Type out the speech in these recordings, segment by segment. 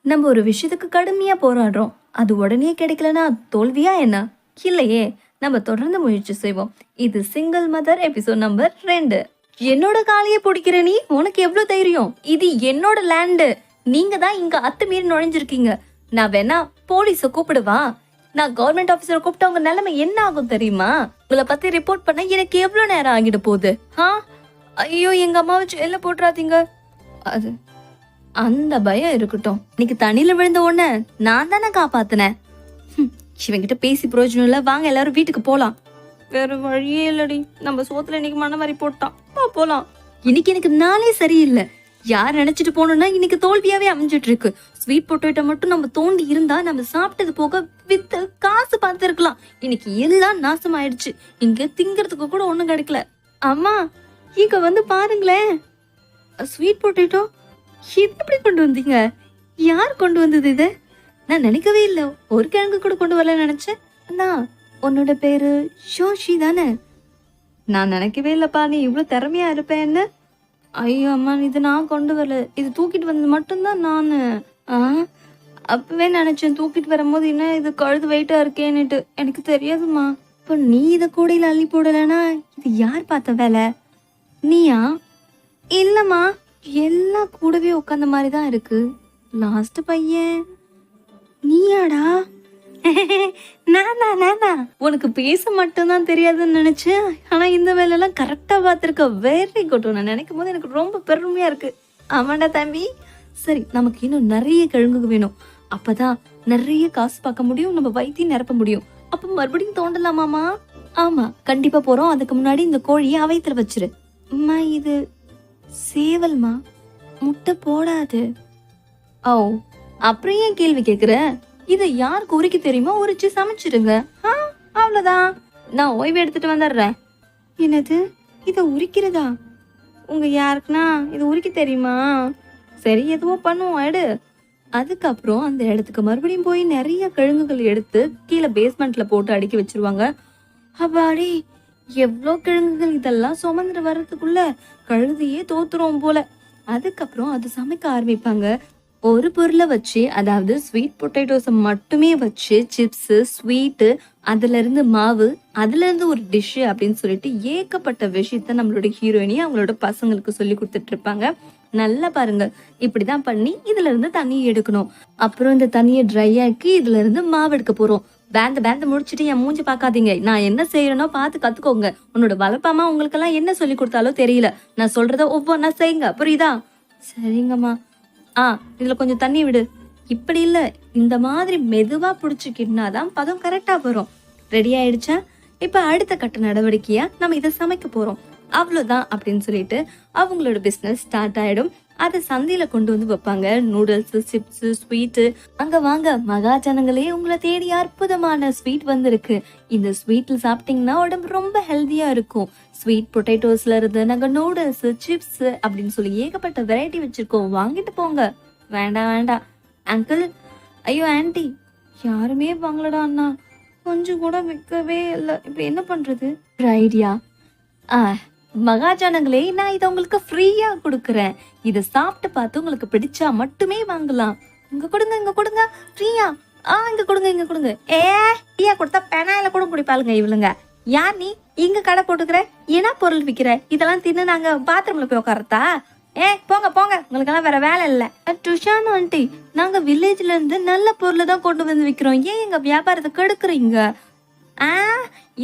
நம்ம ஒரு விஷயத்துக்கு கடுமையா போராடுறோம். அது உடனே கிடைக்கலனா தோல்வியா என்ன? இல்லையே. நம்ம தொடர்ந்து முயற்சி செய்வோம். இது சிங்கிள் மதர் எபிசோட் நம்பர் 2. என்னோட காலைய பிடிக்கிற நீ, உனக்கு எவ்வளவு தைரியம்? இது என்னோட லேண்டு. நீங்க தான் இங்க அத்துமீறி நுழைஞ்சிருக்கீங்க. நான் வேணா போலீஸ கூப்பிடுவா? நான் கவர்மெண்ட் ஆபீசர் கூப்பிட்டு உங்க நிலைமை என்ன ஆகும் தெரியுமா? உங்களை பத்தி ரிப்போர்ட் பண்ண எனக்கு எவ்வளவு நேரம் ஆகிட போகுது? ஐயோ, எங்க அம்மாவை ஜெயில போட்டுறாதீங்க. அது அந்த பயம் இருக்கட்டும். இன்னைக்கு தண்ணியில விழுந்த உடனே நான் தானே காப்பாத்தினேன். இவங்கிட்ட பேசி பிரயோஜனம் இல்ல. வாங்க எல்லாரும் வீட்டுக்கு போலாம். வேற வழியே இல்லடி. நம்ம சோத்துல இன்னைக்கு மனவரி போட்டான். போலாம். இன்னைக்கு எனக்கு நாளே சரியில்லை. யார் நினைச்சிட்டு போனோம்னா இன்னைக்கு தோல்வியாவே அமைஞ்சிட்டு இருக்கு. ஸ்வீட் பொட்டேட்டோ மட்டும் நம்ம தோண்டி இருந்தா நம்ம சாப்பிட்டது போக வித்து காசு பார்த்துருக்கலாம். இன்னைக்கு எல்லாம் நாசம் ஆயிடுச்சு. இங்க திங்கிறதுக்கு கூட ஒண்ணும் கிடைக்கல. அம்மா, இங்க வந்து பாருங்களேன். ஸ்வீட் பொட்டேட்டோ இது எப்படி கொண்டு வந்தீங்க? யார் கொண்டு வந்தது இது? நான் நினைக்கவே இல்லை. ஒரு கிழங்கு கூட கொண்டு வரல நினைச்சேன். அண்ணா, உன்னோட பேரு ஷோஷி தானே? நான் நினைக்கவே இல்லப்பா நீ இவ்வளவு திறமையா இருப்பேன்னு. ஐயோ அம்மா, இது நான் கொண்டு வரல. இது தூக்கிட்டு வந்தது மட்டும்தான் நானு. அப்பவே நினைச்சேன் தூக்கிட்டு வரும்போது என்ன இது கழுது வெயிட்டா இருக்கேன்னுட்டு. எனக்கு தெரியாதுமா. இப்போ நீ இதை கூடையில அள்ளி போடலன்னா இது யார் பார்த்த வேலை? நீயா? இல்லம்மா, எல்லாம் கூடவே உட்காந்த மாதிரி தான் இருக்கு. லாஸ்ட் பையன் நீயாடா? நானா உனக்கு பேச மட்டும்தான் தெரியாதுன்னு நினைச்சேன். ஆனா இந்த வேலையெல்லாம் கரெக்டா பார்த்துருக்க. Very good. நான் நினைக்கும் போது எனக்கு ரொம்ப பெருமையா இருக்கு. ஆமாண்டா தம்பி. சரி, நமக்கு இன்னும் நிறைய கிழங்கு வேணும். அப்பதான் நிறைய காசு பார்க்க முடியும், நம்ம வயித்தையும் நிரப்ப முடியும். அப்ப மறுபடியும் தோண்டலாமாமா? ஆமா, கண்டிப்பா போறோம். அதுக்கு முன்னாடி இந்த கோழியை அவைத்துல வச்சிரு. அம்மா, இது சேவல்மா, முட்டை போடாது. ஓ, அப்புறம் ஏன் கேள்வி கேக்குற? இதை யாருக்கு உரிக்க தெரியுமா உரிச்சு சமைச்சிருங்க. அவ்வளவுதான். நான் ஓய்வு எடுத்துட்டு வந்துடுறேன். என்னது, இதை உரிக்கிறதா? உங்க யாருக்குன்னா இது உரிக்க தெரியுமா? சரி, எதுவும் பண்ணுவோம், எடு. அதுக்கப்புறம் அந்த இடத்துக்கு மறுபடியும் போய் நிறைய கிழங்குகள் எடுத்து கீழே பேஸ்மெண்ட்ல போட்டு அடுக்கி வச்சிருவாங்க. அப்பாடி, எவ்வளோ கிழங்குகள்! இதெல்லாம் சுமந்துட்டு வர்றதுக்குள்ள கழுதையே தோத்துரும் போல. அதுக்கப்புறம் அது சமைக்க ஆரம்பிப்பாங்க. ஒரு பொருளை வச்சு, அதாவது ஸ்வீட் பொட்டேட்டோஸை மட்டுமே வச்சு சிப்ஸ், ஸ்வீட்டு, அதுல இருந்து மாவு, அதுல இருந்து ஒரு டிஷ் அப்படின்னு சொல்லிட்டு ஏகப்பட்ட விஷயத்த நம்மளோட ஹீரோயினி அவங்களோட பசங்களுக்கு சொல்லி கொடுத்துட்டு இருப்பாங்க. நல்லா பாருங்க, இப்படிதான் பண்ணி இதுல இருந்து தண்ணியை எடுக்கணும். அப்புறம் இந்த தண்ணியை ட்ரை ஆக்கி இதுல இருந்து மாவு எடுக்க போறோம். பேந்த முடிச்சுட்டு என் மூஞ்சி பாக்காதீங்க. நான் என்ன செய்யறேனோ பார்த்து கத்துக்கோங்க. உன்னோட வளர்ப்பாமா உங்களுக்கெல்லாம் என்ன சொல்லி கொடுத்தாலும் தெரியல. நான் சொல்றத ஒவ்வொன்னா செய்யுங்க, புரியுதா? சரிங்கம்மா. இதுல கொஞ்சம் தண்ணி விடு. இப்படி இல்ல, இந்த மாதிரி மெதுவா புடிச்சுக்கிட்டாதான் பதம் கரெக்டா வரும். ரெடி ஆயிடுச்சா? இப்ப அடுத்த கட்ட நடவடிக்கையா நம்ம இதை சமைக்க போறோம். அவ்வளவுதான் அப்படின்னு சொல்லிட்டு அவங்களோட பிசினஸ் ஸ்டார்ட் ஆயிடும். அதை சந்தையில கொண்டு வந்து வைப்பாங்க. Noodles, chips, sweet. அங்க வாங்க மகாஜனங்களே, உங்களை தேடி அற்புதமான ஸ்வீட் வந்திருக்கு. இந்த ஸ்வீட்ல சாப்பிட்டீங்கன்னா உடம்பு ரொம்ப ஹெல்தியா இருக்கும். ஸ்வீட் பொட்டேட்டோஸ்ல இருந்து நாங்க நூடுல்ஸ், சிப்ஸ் அப்படின்னு சொல்லி ஏகப்பட்ட வெரைட்டி வச்சிருக்கோம். வாங்கிட்டு போங்க. வேண்டாம் அங்கிள். ஐயோ ஆன்டி, யாருமே வாங்கலடா அண்ணா. கொஞ்சம் கூட விற்கவே இல்லை. இப்ப என்ன பண்றது? ஐடியா. மகாஜனங்களே, நான் இதை உங்களுக்கு ஃப்ரீயா கொடுக்குறேன். இதை சாப்பிட்டு பார்த்து உங்களுக்கு பிடிச்சா மட்டுமே வாங்கலாம். இங்க கொடுங்க ஃப்ரீயா. இங்க கொடுங்க. ஃப்ரீயா கொடுத்தா பெனாயில கூட குடிப்பாளுங்க இவளுங்க. யார் நீ? இங்க கடை போட்டுக்கிற? என்ன பொருள் விற்கிற? இதெல்லாம் தின்னு நாங்க பாத்ரூம்ல போய் உட்காரத்தா? போங்க, உங்களுக்கு எல்லாம் வேற வேலை இல்ல. டுஷான் ஆண்டி, நாங்க வில்லேஜ்ல இருந்து நல்ல பொருளை தான் கொண்டு வந்து விற்கிறோம். ஏன் எங்க வியாபாரத்தை கெடுக்குறீங்க?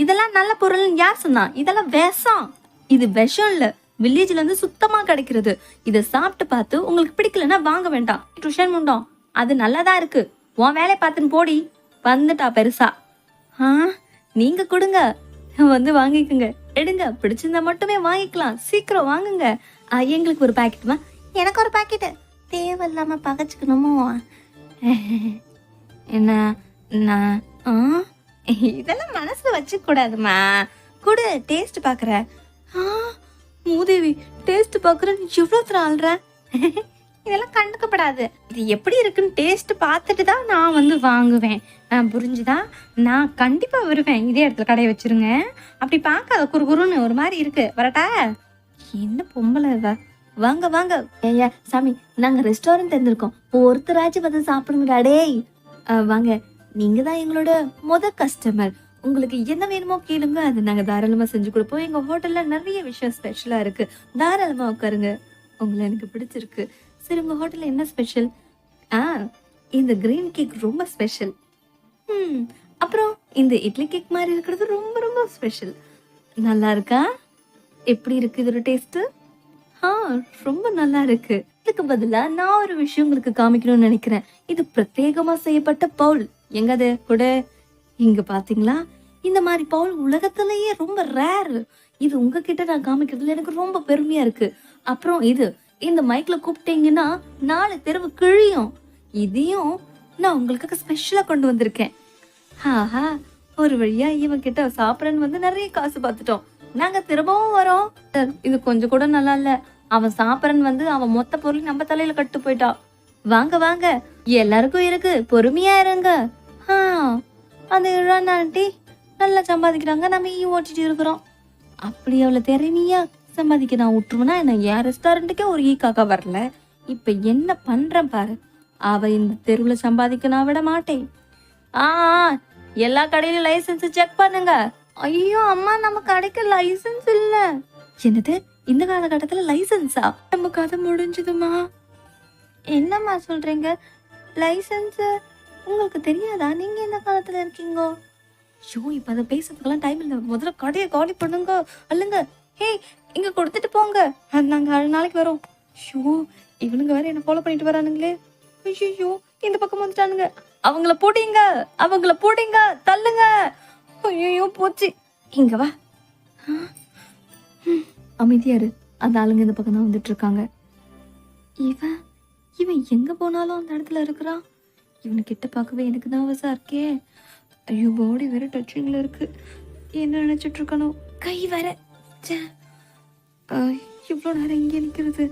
இதெல்லாம் நல்ல பொருள் யார் சொன்னா? இதெல்லாம் விஷம். இது விஷம் இல்ல, வில்லேஜ்ல இருந்து சுத்தமா கிடைக்கிறது. இத சாப்பிட்டு பார்த்து உங்களுக்கு பிடிக்கலன்னா வாங்க வேண்டாம். டுஷன் முண்டோம், அது நல்லாதான் இருக்கு. உன் வேலையை பார்த்துன்னு போடி. வந்துட்டா பெருசா. நீங்க கொடுங்க, வந்து வாங்கிக்கோங்க. எடுங்க, பிடிச்சிருந்தா மட்டுமே வாங்கிக்கலாம். சீக்கிரம் வாங்குங்க. எங்களுக்கு ஒரு பாக்கெட்டுமா? எனக்கு ஒரு பாக்கெட்டு. தேவையில்லாம பகச்சுக்கணுமோ? என்ன? இதெல்லாம் மனசுல வச்சு கூடாதுமா. குடு, டேஸ்ட் பாக்குற. மூதேவி, டேஸ்ட் பாக்குறேன். எவ்வளவு ஆள்ற? இதெல்லாம் கண்டுக்கப்படாது. இது எப்படி இருக்குன்னு டேஸ்ட் பார்த்துட்டு தான் நான் வந்து வாங்குவேன். புரிஞ்சுதா? நான் கண்டிப்பா வருவேன். இதே இடத்துல கடையை வச்சிருங்க. அப்படி பார்க்காத, குறுகுறுன்னு ஒரு மாதிரி இருக்கு. வரட்டா? என்ன பொம்பளை இவ? வாங்க வாங்க. ஏய்யா சாமி, நாங்க ரெஸ்டாரண்ட் இருந்திருக்கோம், ஒருத்தராச்சும் வந்து சாப்பிடுங்கடா டேய். வாங்க, நீங்க தான் எங்களோட கஸ்டமர். உங்களுக்கு என்ன வேணுமோ கேளுங்க, அது நாங்க தாராளமா செஞ்சு கொடுப்போம். எங்க ஹோட்டல்ல நிறைய விஷயம் ஸ்பெஷலா இருக்கு. தாராளமா உட்காருங்க. உங்களை எனக்கு பிடிச்சிருக்கு. சரி, உங்க ஹோட்டல்ல என்ன ஸ்பெஷல்? ஆ, இந்த கிரீன் கேக் ரொம்ப ஸ்பெஷல். ம். அப்புறம் இந்த இட்லி கேக் மாதிரி இருக்கிறது ரொம்ப ரொம்ப ஸ்பெஷல். நல்லா இருக்கா? எப்படி இருக்கு இதோட டேஸ்ட்? ஆ, ரொம்ப நல்லா இருக்கு. இதுக்கு பதிலா நான் ஒரு விஷயம் உங்களுக்கு காமிக்கணும்னு நினைக்கிறேன். இது பிரத்யேகமா செய்யப்பட்ட பவுல். எங்க அது கூட? இங்க பாத்தீங்களா? இந்த மாதிரி பவுல் உலகத்திலேயே ரொம்ப ரேர். இது உங்ககிட்ட நான் காமிக்கிறதுல எனக்கு ரொம்ப பெருமையா இருக்கு. அப்புறம் இந்த மைக்ல கூப்பிட்டீங்கன்னா 4 தெருவு கிழியும். இதையும் நான் உங்களுக்காக ஸ்பெஷலா கொண்டு வந்திருக்கேன். ஆஹா, ஒரு வழியா இவன் கிட்ட சாப்பிடன்னு வந்து நிறைய காசு பார்த்துட்டோம். நாங்க திரும்பவும் வரோம். இது கொஞ்சம் கூட நல்லா இல்ல. அவன் சாப்பிடன்னு வந்து அவன் மொத்த பொருள் நம்ம தலையில கட்டு போயிட்டான். வாங்க வாங்க, எல்லாருக்கும் இருக்கு, பொறுமையா இருங்க. ஆ, அந்த இழான ஆண்டி நல்லா சம்பாதிக்கிறாங்க, நம்ம ஓட்டிட்டு இருக்கிறோம். அப்படி அவ்வளவு திறமையா சம்பாதிக்க நான் விட்டுருவேன்னா என்ன? என் ரெஸ்டாரண்ட்டுக்கே ஒரு காக்கா வரல. இப்ப என்ன பண்றேன் பாரு. அவ இந்த தெருவுல சம்பாதிக்க நான் விட மாட்டேன். ஆ, எல்லா கடையிலும் லைசன்ஸ் செக் பண்ணுங்க. ஐயோ அம்மா, நம்ம கடைக்கு லைசன்ஸ் இல்ல. என்னது, இந்த காலகட்டத்துல லைசன்ஸா? நம்ம கதை முடிஞ்சதுமா? என்னம்மா சொல்றீங்க? லைசன்ஸ் உங்களுக்கு தெரியாதா? நீங்க எந்த காலத்துல இருக்கீங்க? ஐயோ, இப்ப அதை பேசுறதுக்கெல்லாம் டைம் இல்ல. முதல்ல கடையை காலி பண்ணுங்க. அல்லங்க, ஹே, இங்க கொடுத்துட்டு போங்க, நாங்க 6 நாளைக்கு வரோம். ஐயோ, இவனுங்க வேற என்ன ஃபாலோ பண்ணிட்டு வரானுங்களே. ஐயோ, இந்த பக்கம் வந்துட்டானுங்க. அவங்கள போட்டீங்க, அவங்கள போட்டீங்க, தள்ளுங்க. ஐயோ போச்சு. இங்க வா. அமைதியாரு. அந்த ஆளுங்க இந்த பக்கம் தான் வந்துட்டு இருக்காங்க. இவன் இவன் எங்க போனாலும் அந்த இடத்துல இருக்கிறான். இவனை கிட்ட பார்க்கவே எனக்கு நர்வஸா இருக்கே. ஐயோ, பாடி வேற டச்சிங்ல இருக்கு. என்ன நினைச்சிட்டு இருக்கணும்? கை வேற. இவ்வளோ நேரம் இங்கே நிக்கிறது.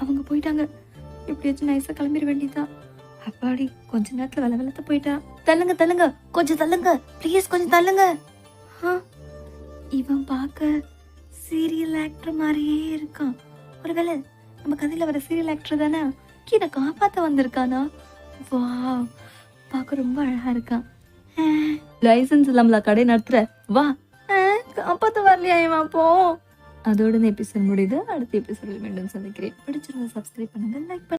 அவங்க போயிட்டாங்க. எப்படியாச்சும் நைஸா கிளம்பிட வேண்டியதான். அப்பாடி, கொஞ்ச நேரத்துல வெள்ளத்த போயிட்டா. தள்ளுங்க தள்ளுங்க, கொஞ்சம் தள்ளுங்க ப்ளீஸ், கொஞ்சம் தள்ளுங்க. இவன் பார்க்க சீரியல் ஆக்டர் மாதிரியே இருக்கான். ஒருவேளை நம்ம கதையில வர சீரியல் ஆக்டர் தானே? கீழே காப்பாத்த வந்திருக்கானா? வா, பார்க்க ரொம்ப அழகா இருக்கான். லைசன்ஸ் இல்லாமல கடை நடத்துற? வா. காப்பாத்த வரலையா இவன்? அப்போ அதோட இந்த எபிசோட் முடியுது. அடுத்த எபிசோடில் மீண்டும் சந்திக்கிறேன். பிடிச்சிருந்தா சப்ஸ்கிரைப் பண்ணுங்க, லைக் பண்ணுங்க.